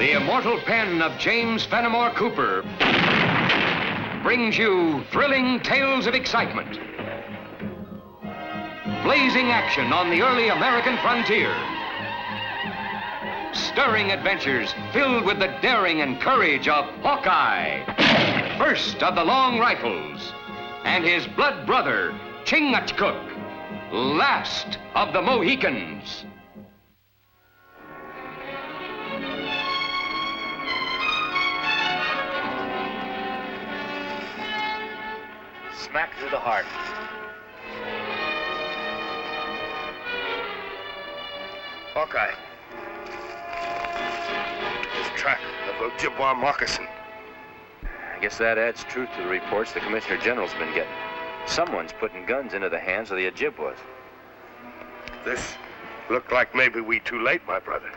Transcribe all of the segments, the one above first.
The immortal pen of James Fenimore Cooper brings you thrilling tales of excitement, blazing action on the early American frontier, stirring adventures filled with the daring and courage of Hawkeye, first of the Long Rifles, and his blood brother, Chingachgook, last of the Mohicans. Smack through the heart. Hawkeye. His track of Ojibwa moccasin. I guess that adds truth to the reports the Commissioner General's been getting. Someone's putting guns into the hands of the Ojibwas. This looked like maybe we too late, my brother.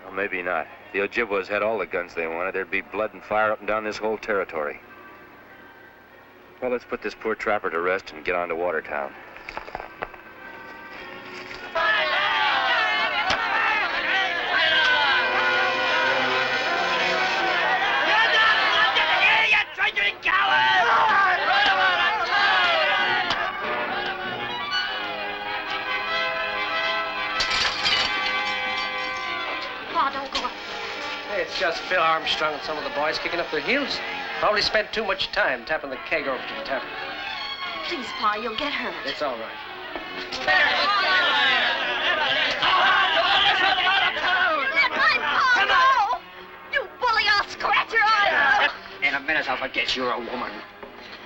Well, maybe not. If the Ojibwas had all the guns they wanted, there'd be blood and fire up and down this whole territory. Well, let's put this poor trapper to rest and get on to Watertown. It's just Phil Armstrong and some of the boys kicking up their heels. Probably spent too much time tapping the keg over to the tavern. Please, Pa, you'll get hurt. It's all right. Come on! You bully, I'll scratch your eyes out. In a minute, I'll forget you're a woman.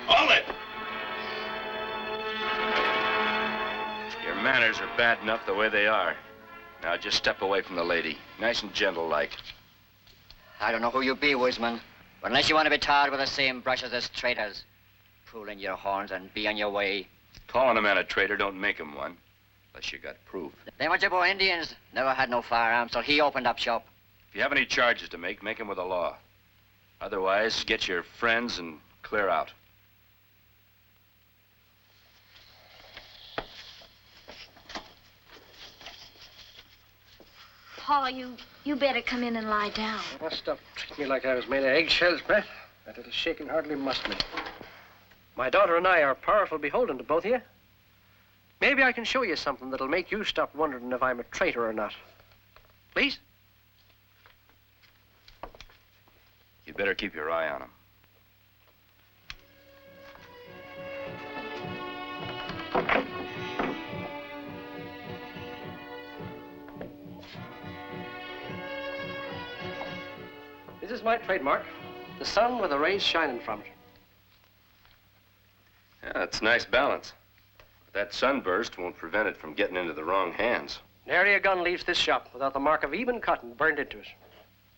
Hold it! Your manners are bad enough the way they are. Now just step away from the lady. Nice and gentle-like. I don't know who you be, Wiseman, but unless you want to be tarred with the same brush as us traitors, pull in your horns and be on your way. Calling a man a traitor don't make him one, unless you got proof. Them Ojibwa Indians never had no firearms, so he opened up shop. If you have any charges to make them with the law. Otherwise, get your friends and clear out. Pa, you better come in and lie down. Oh, stop treating me like I was made of eggshells, Brett. That little shaking hardly mussed me. My daughter and I are powerful beholden to both of you. Maybe I can show you something that'll make you stop wondering if I'm a traitor or not. Please? You'd better keep your eye on him. This is my trademark. The sun with the rays shining from it. Yeah, it's nice balance. But that sunburst won't prevent it from getting into the wrong hands. Nary a gun leaves this shop without the mark of Eben Cotten burned into it.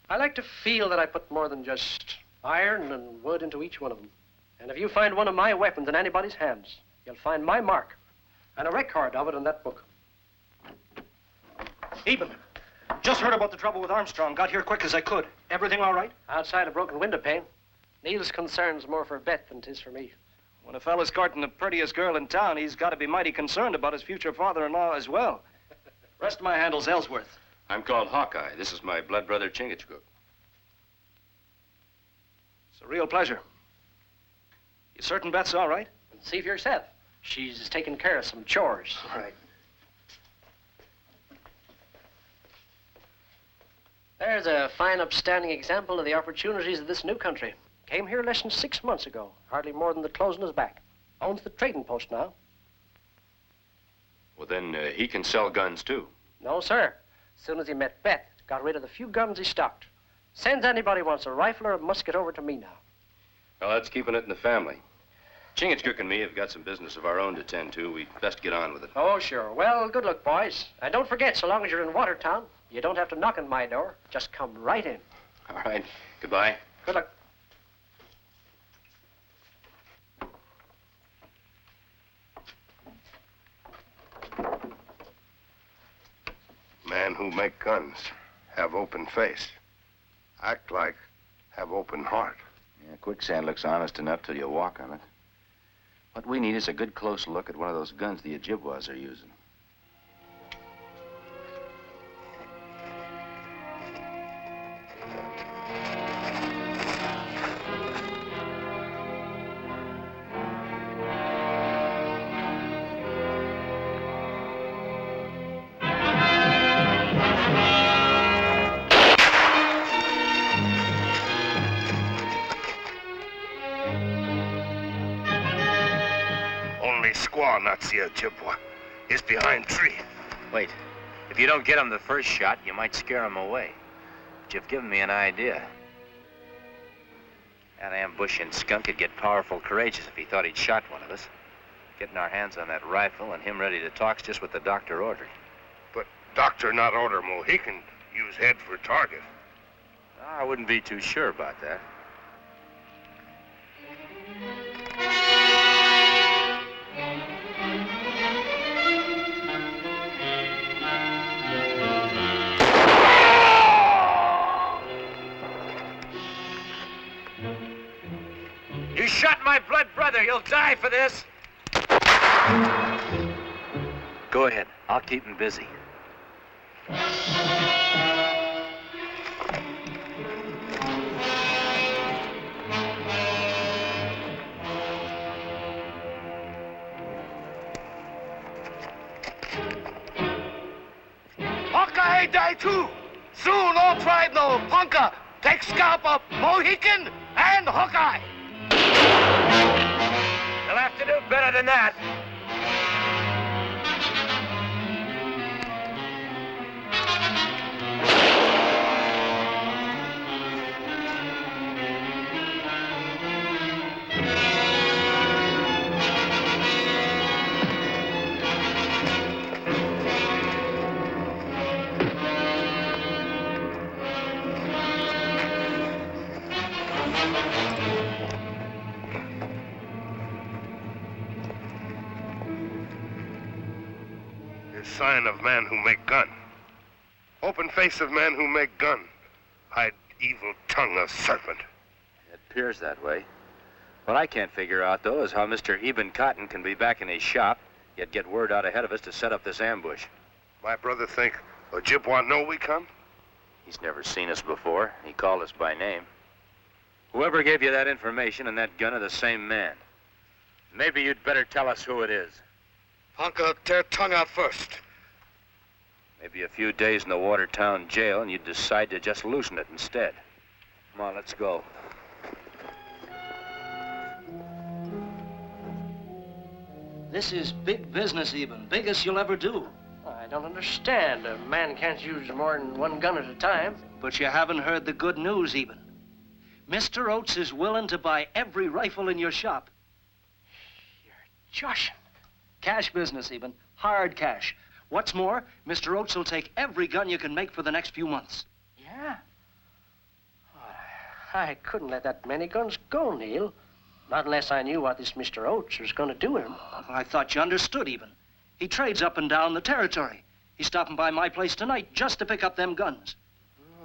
I like to feel that I put more than just iron and wood into each one of them. And if you find one of my weapons in anybody's hands, you'll find my mark and a record of it in that book. Eben, just heard about the trouble with Armstrong. Got here quick as I could. Everything all right? Outside a broken window pane. Neil's concern's more for Beth than 'tis for me. When a fella's courting the prettiest girl in town, he's got to be mighty concerned about his future father-in-law as well. Rest of my handle's Ellsworth. I'm called Hawkeye. This is my blood brother, Chingachgook. It's a real pleasure. You certain Beth's all right? See for yourself. She's taking care of some chores. All right. There's a fine, upstanding example of the opportunities of this new country. Came here less than 6 months ago. Hardly more than the closing his back. Owns the trading post now. Well, then he can sell guns, too. No, sir. As soon as he met Beth, got rid of the few guns he stocked. Sends anybody wants a rifle or a musket over to me now. Well, that's keeping it in the family. Chingachgook and me have got some business of our own to tend to. We'd best get on with it. Oh, sure. Well, good luck, boys. And don't forget, so long as you're in Watertown, you don't have to knock on my door. Just come right in. All right. Goodbye. Good luck. Men who make guns have open face. Act like have open heart. Yeah, quicksand looks honest enough till you walk on it. What we need is a good close look at one of those guns the Ojibwas are using. I'll not see Ojibwa. He's behind tree. Wait. If you don't get him the first shot, you might scare him away. But you've given me an idea. That ambushing skunk would get powerful courageous if he thought he'd shot one of us. Getting our hands on that rifle and him ready to talk's just what the doctor ordered. But doctor not order Mohican use head for target. I wouldn't be too sure about that. You shot my blood brother. You'll die for this. Go ahead. I'll keep him busy. Hawkeye die too. Soon all tribe know Punka take scalp of Mohican and Hawkeye. You'll have to do better than that. Sign of man who make gun. Open face of man who make gun. Hide evil tongue of serpent. It appears that way. What I can't figure out, though, is how Mr. Eben Cotten can be back in his shop, yet get word out ahead of us to set up this ambush. My brother think Ojibwa know we come? He's never seen us before. He called us by name. Whoever gave you that information and that gun are the same man. Maybe you'd better tell us who it is. Punka tear tongue out first. Maybe a few days in the Watertown jail and you'd decide to just loosen it instead. Come on, let's go. This is big business, Eben. Biggest you'll ever do. I don't understand. A man can't use more than one gun at a time. But you haven't heard the good news, Eben. Mr. Oates is willing to buy every rifle in your shop. You're joshing. Cash business, Eben. Hard cash. What's more, Mr. Oates will take every gun you can make for the next few months. Yeah? I couldn't let that many guns go, Neil. Not unless I knew what this Mr. Oates was going to do with them. I thought you understood, Eben. He trades up and down the territory. He's stopping by my place tonight just to pick up them guns.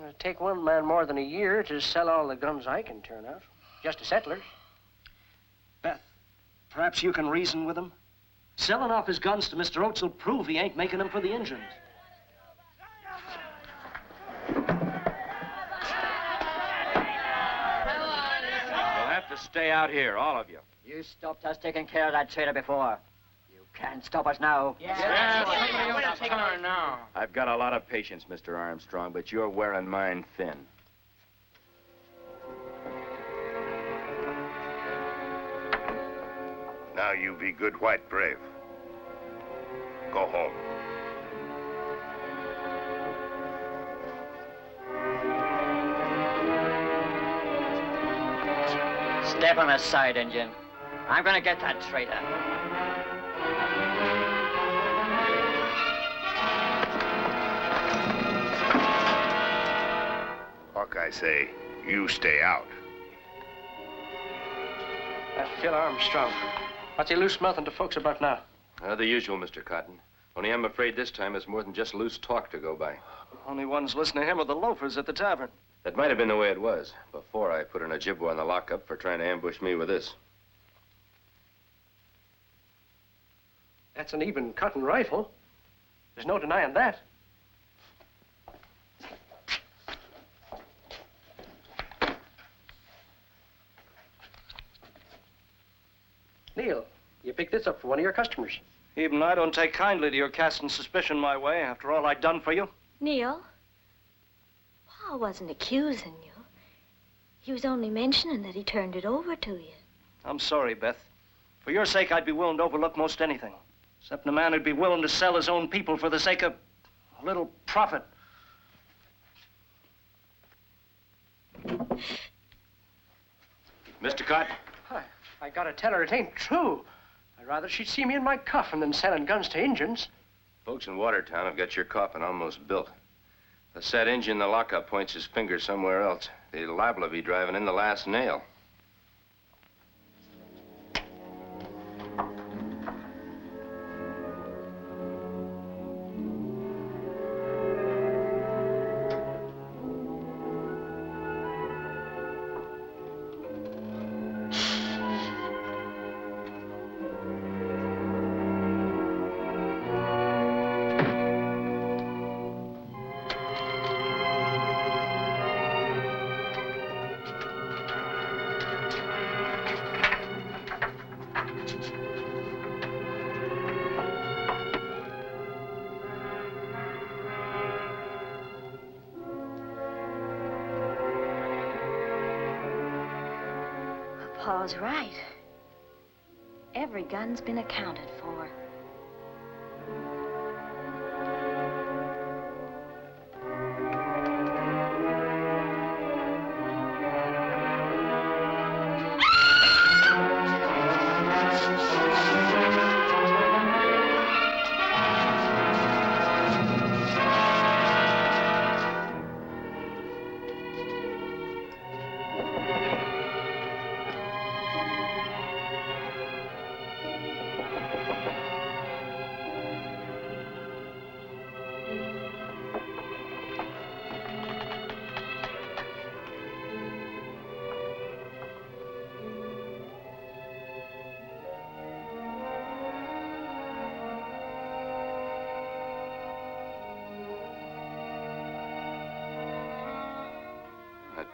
It'll take one man more than a year to sell all the guns I can turn out. Just to settlers. Beth, perhaps you can reason with him? Selling off his guns to Mr. Oates will prove he ain't making them for the Indians. You'll have to stay out here, all of you. You stopped us taking care of that traitor before. You can't stop us now. I've got a lot of patience, Mr. Armstrong, but you're wearing mine thin. Now you be good white brave. Go home. Step on aside, Injun. I'm gonna get that traitor. Hawkeye say, you stay out. That's Phil Armstrong. What's he loose-mouthing to folks about now? The usual, Mr. Cotten. Only I'm afraid this time it's more than just loose talk to go by. Only ones listening to him are the loafers at the tavern. That might have been the way it was before I put an Ojibwa in the lockup for trying to ambush me with this. That's an Eben Cotten rifle. There's no denying that. Neil, you picked this up for one of your customers. Eben, I don't take kindly to your casting suspicion my way after all I'd done for you. Neil, Pa wasn't accusing you. He was only mentioning that he turned it over to you. I'm sorry, Beth. For your sake, I'd be willing to overlook most anything. Except a man who'd be willing to sell his own people for the sake of a little profit. Mr. Cotton? I gotta tell her it ain't true. I'd rather she'd see me in my coffin than selling guns to Indians. Folks in Watertown have got your coffin almost built. The said Injun in the lockup points his finger somewhere else. They're liable to be driving in the last nail. Pa's right. Every gun's been accounted for.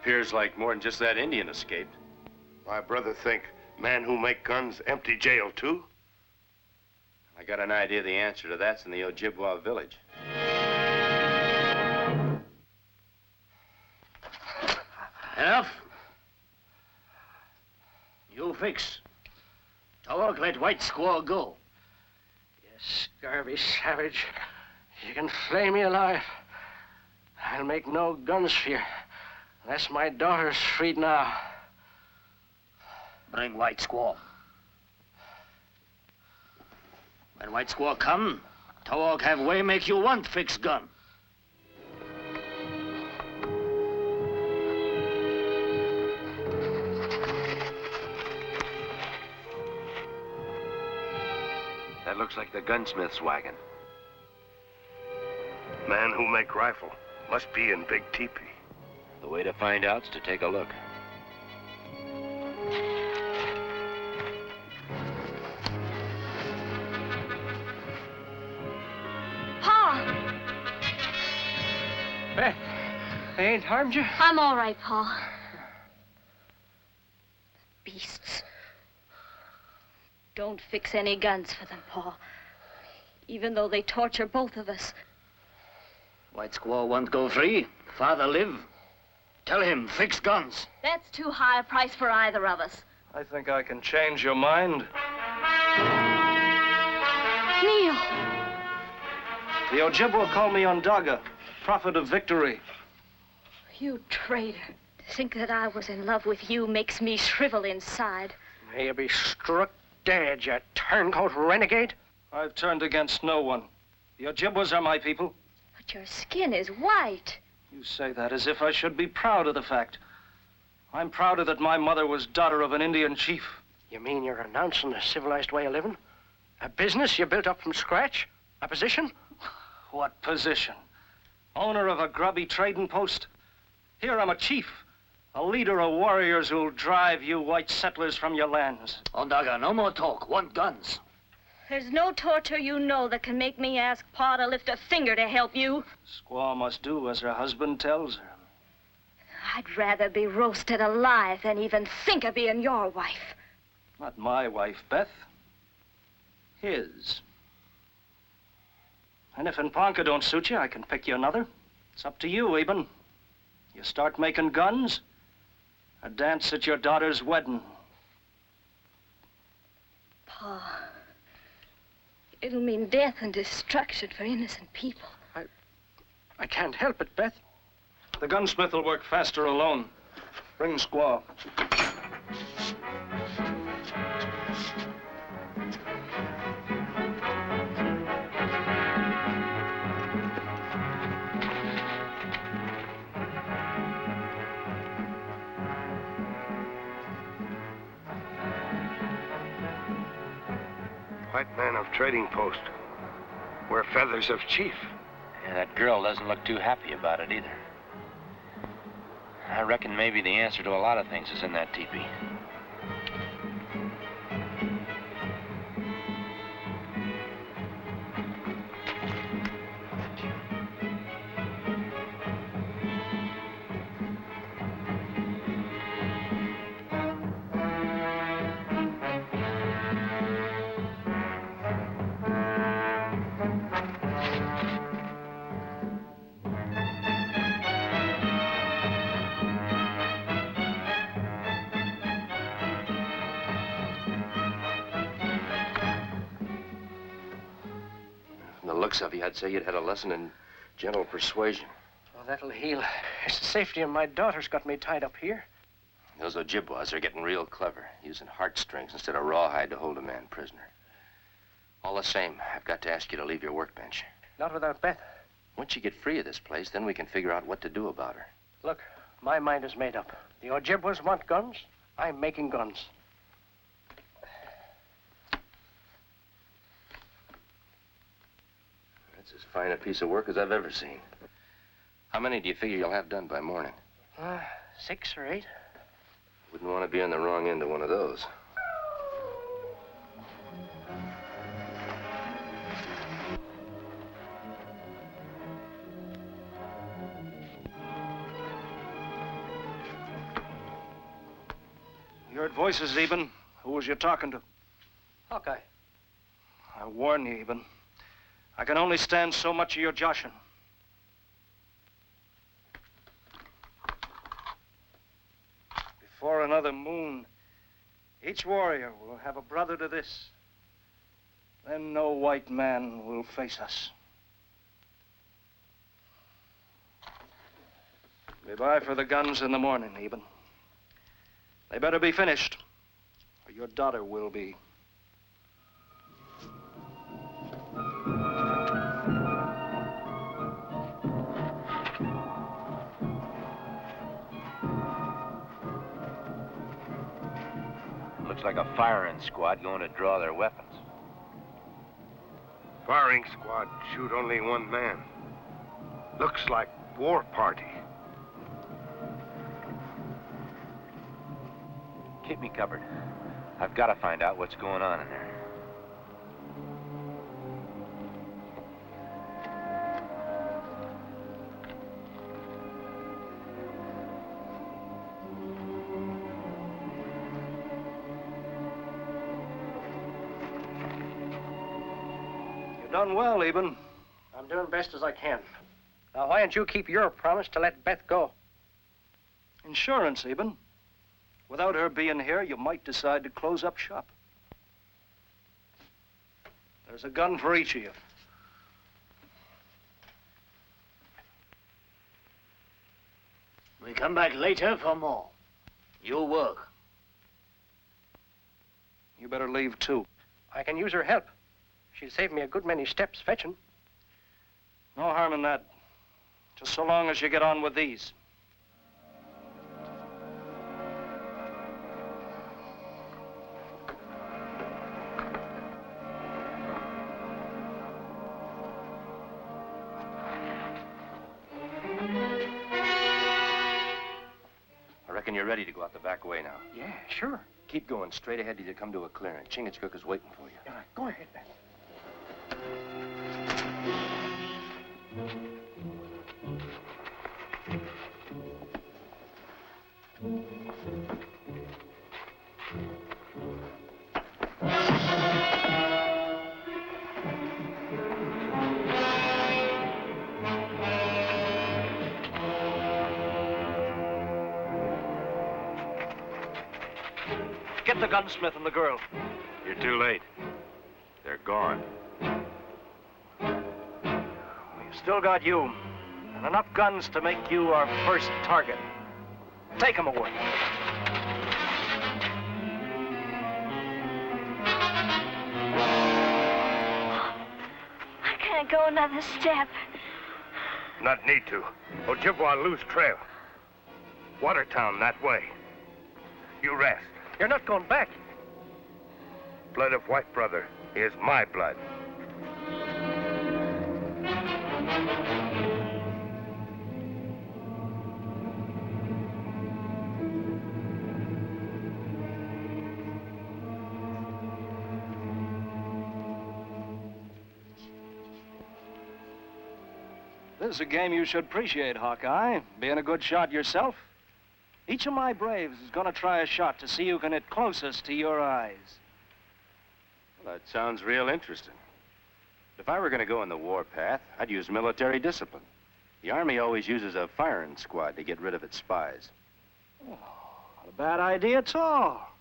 Appears like more than just that Indian escaped. My brother think man who make guns empty jail too? I got an idea the answer to that's in the Ojibwa village. Enough. You fix. Towok let white squaw go. You scurvy savage. You can flay me alive. I'll make no guns for you. Unless my daughter's freed now. Bring white squaw. When white squaw come, Towok have way make you want fix gun. That looks like the gunsmith's wagon. Man who make rifle must be in big teepee. The way to find out's to take a look. Pa! Beth, they ain't harmed you? I'm all right, Pa. Beasts. Don't fix any guns for them, Pa. Even though they torture both of us. White squaw won't go free. Father live. Tell him, fix guns. That's too high a price for either of us. I think I can change your mind. Neil! The Ojibwa call me Ondaga, prophet of victory. You traitor. To think that I was in love with you makes me shrivel inside. May you be struck dead, you turncoat renegade. I've turned against no one. The Ojibwas are my people. But your skin is white. You say that as if I should be proud of the fact. I'm prouder that my mother was daughter of an Indian chief. You mean you're renouncing a civilized way of living? A business you built up from scratch? A position? What position? Owner of a grubby trading post? Here I'm a chief, a leader of warriors who'll drive you white settlers from your lands. Ondaga, no more talk. Want guns. There's no torture you know that can make me ask Pa to lift a finger to help you. Squaw must do as her husband tells her. I'd rather be roasted alive than even think of being your wife. Not my wife, Beth. His. And if Ponca don't suit you, I can pick you another. It's up to you, Eben. You start making guns, or dance at your daughter's wedding. Pa, It'll mean death and destruction for innocent people. I can't help it, Beth. The gunsmith will work faster alone. Bring squaw. White man of trading post. Wear feathers of chief. Yeah, that girl doesn't look too happy about it either. I reckon maybe the answer to a lot of things is in that teepee. Looks of you, I'd say you'd had a lesson in gentle persuasion. Well, that'll heal. It's the safety of my daughter's got me tied up here. Those Ojibwas are getting real clever, using heartstrings instead of rawhide to hold a man prisoner. All the same, I've got to ask you to leave your workbench. Not without Beth. Once you get free of this place, then we can figure out what to do about her. Look, my mind is made up. The Ojibwas want guns. I'm making guns. That's as fine a piece of work as I've ever seen. How many do you figure you'll have done by morning? 6 or 8. Wouldn't want to be on the wrong end of one of those. You heard voices, Eben. Who was you talking to? Hawkeye. I warn you, Eben. I can only stand so much of your joshing. Before another moon, each warrior will have a brother to this. Then no white man will face us. Be by for the guns in the morning, Eben. They better be finished, or your daughter will be. Looks like a firing squad going to draw their weapons. Firing squad shoot only one man. Looks like war party. Keep me covered. I've got to find out what's going on in there. You've done well, Eben. I'm doing best as I can. Now, why don't you keep your promise to let Beth go? Insurance, Eben. Without her being here, you might decide to close up shop. There's a gun for each of you. We come back later for more. You work. You better leave, too. I can use her help. She'll save me a good many steps fetching. No harm in that. Just so long as you get on with these. I reckon you're ready to go out the back way now. Yeah, sure. Keep going straight ahead till you come to a clearing. Chingachgook is waiting for you. All right, go ahead, Beth. Get the gunsmith and the girl. You're too late. They're gone. Still got you, and enough guns to make you our first target. Take him away. I can't go another step. Not need to. Ojibwa lose trail. Watertown that way. You rest. You're not going back. Blood of white brother is my blood. This is a game you should appreciate, Hawkeye. Being a good shot yourself. Each of my braves is going to try a shot to see who can hit closest to your eyes. Well, that sounds real interesting. If I were going to go in the war path, I'd use military discipline. The Army always uses a firing squad to get rid of its spies. Oh, not a bad idea at all.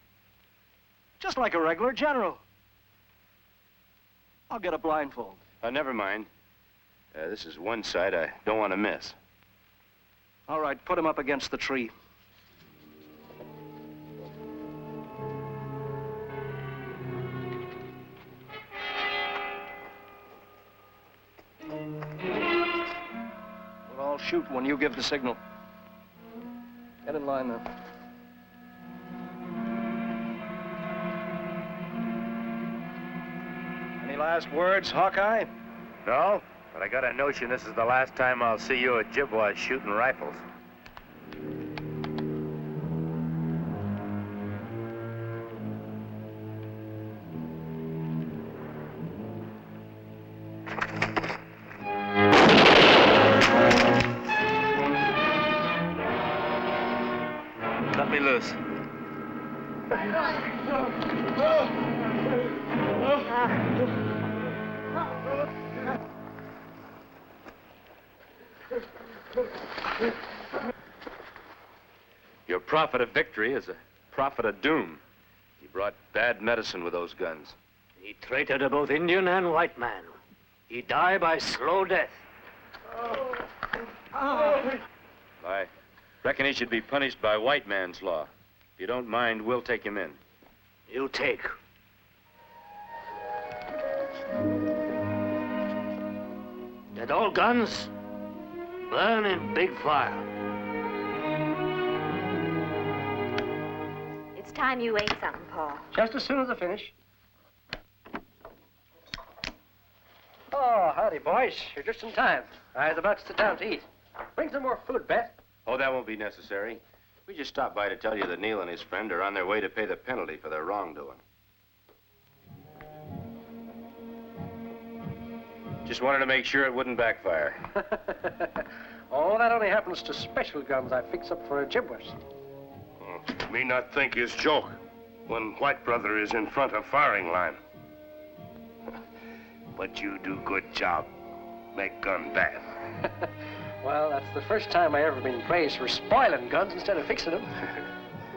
Just like a regular general. I'll get a blindfold. Never mind. This is one side I don't want to miss. All right, put him up against the tree. We'll all shoot when you give the signal. Get in line now. Any last words, Hawkeye? No, but I got a notion this is the last time I'll see you Ojibwas shooting rifles. Let me loose. Your prophet of victory is a prophet of doom. He brought bad medicine with those guns. He traitor to both Indian and white man. He die by slow death. I reckon he should be punished by white man's law. If you don't mind, we'll take him in. You take. That all guns burn in big fire. It's time you ate something, Paul. Just as soon as I finish. Oh, howdy, boys. You're just in time. I was about to sit down to eat. Bring some more food, Beth. Oh, that won't be necessary. We just stopped by to tell you that Neil and his friend are on their way to pay the penalty for their wrongdoing. Just wanted to make sure it wouldn't backfire. Oh, that only happens to special guns I fix up for Ojibwas. Me not think is joke when white brother is in front of firing line. But you do good job. Make gun bad. Well, that's the first time I ever been praised for spoiling guns instead of fixing them.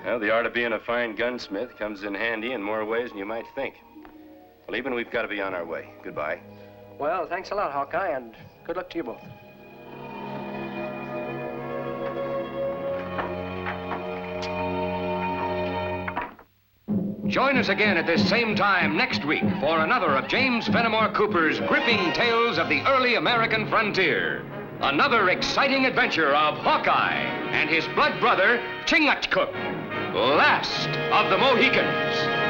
Well, the art of being a fine gunsmith comes in handy in more ways than you might think. Well, Eben, we've got to be on our way. Goodbye. Well, thanks a lot, Hawkeye, and good luck to you both. Join us again at this same time next week for another of James Fenimore Cooper's gripping tales of the early American frontier. Another exciting adventure of Hawkeye and his blood brother, Chingachgook, last of the Mohicans.